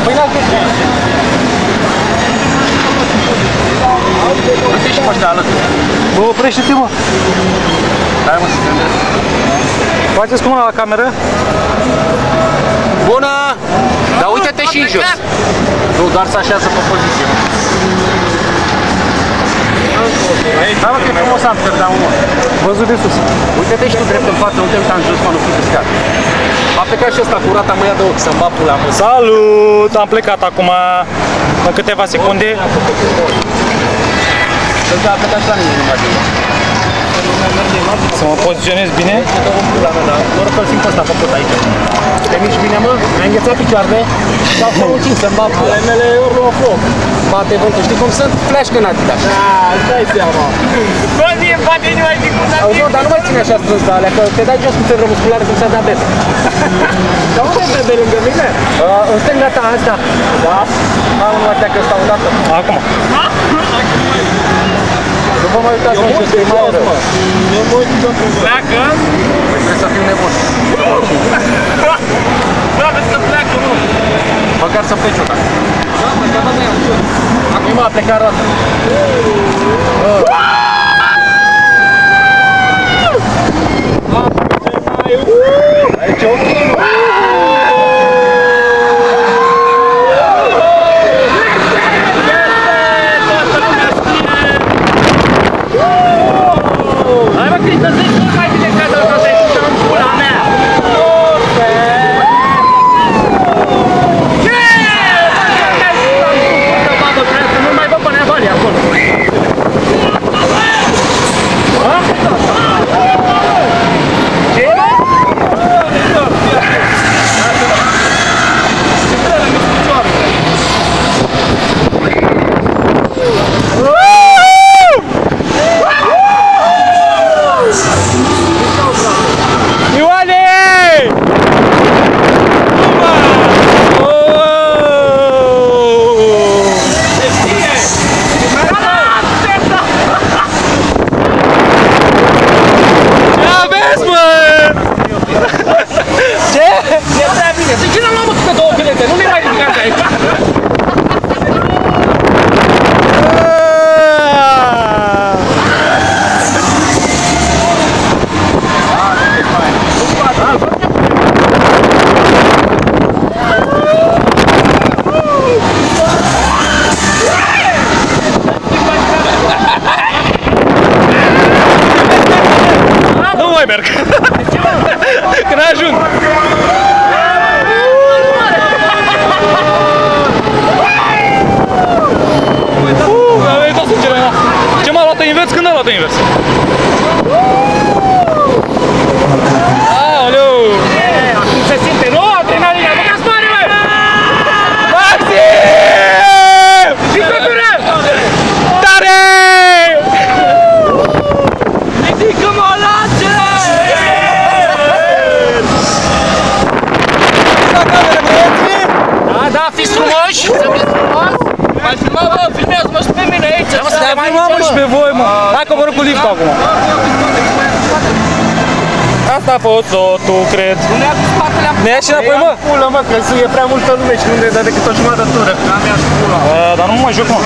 Păi n-am crezut. Uite și pe ăștia alături. Bă, oprește-te, mă. Hai, mă, să te gândesc. Faceți cu mâna la cameră? Bună! Dar uite-te și în jos. Nu, doar să așează pe poziție, mă. Hai, mă, că e frumos Amsterdam, mă. Văzut de sus. Uite-te și tu drept în față, nu te uita în jos, mă, nu fi piscat. A plecat și ăsta cu rata, mă ia de ochi, să-mi bat pula, mă. Salut! Am plecat acum în câteva secunde. Cred că a plecat și la mine, nu mai știu. Să mă poziționez bine. Noroc că-l simt pe ăsta făcut aici. Te miști bine, mă? Mi-ai înghețat picioarele? S-au făucit să-mi bat pula. Mele ori luă foc. Bate vântul, știi cum sunt? Flash în Adidas. Da, îți dai seama. Bă, mie bate inima de cum s-a Auzi, dar nu mai ține așa strâns de alea, că te dai jos cu febră musculară cum s-a dat des. Dar unde e de lângă mine? În stânga ta, asta. Da? Am numai că ăsta o dată. Acum. Nu vă mai uitați în jos, e mai rău. Pleacă? Păi trebuie să fiu nebun. Bă, vezi să pleacă, nu? Măcar să pleci odată. Da, mă, că nu i-am știut. Acum a plecat roată. Aici e ok. Hai, mă, Cristian, zici mult mai bine ca dacă te-ai făcut în pula mea. Ce? Babă, trebuie să nu mai văd pe nevalii acolo. Ce? Nu mai merg. Că n-ajung. A venit o sângere. Ce m-a luat invers? Când a luat invers? Aoleu! Acum se simte, nu? Adrenalina, băgați mare, mă! Maxim! Și pe dură! Tare! Ridică-mă lace! Da, da, fiți frumoși! Să fiți frumoși! Mai filma, bă, filmează-mă și pe mine aici! Te-am filmat, mă, și pe voi, mă! Hai că coborâm cu lift acum! Asta a fost totul, cred. Nu ne-a dus spatele acum! Ne ia și înapoi, mă? Pulă, mă, că e prea multă lume și nu ne dă decât o jumătate de tură. Dar nu mă joc, mă.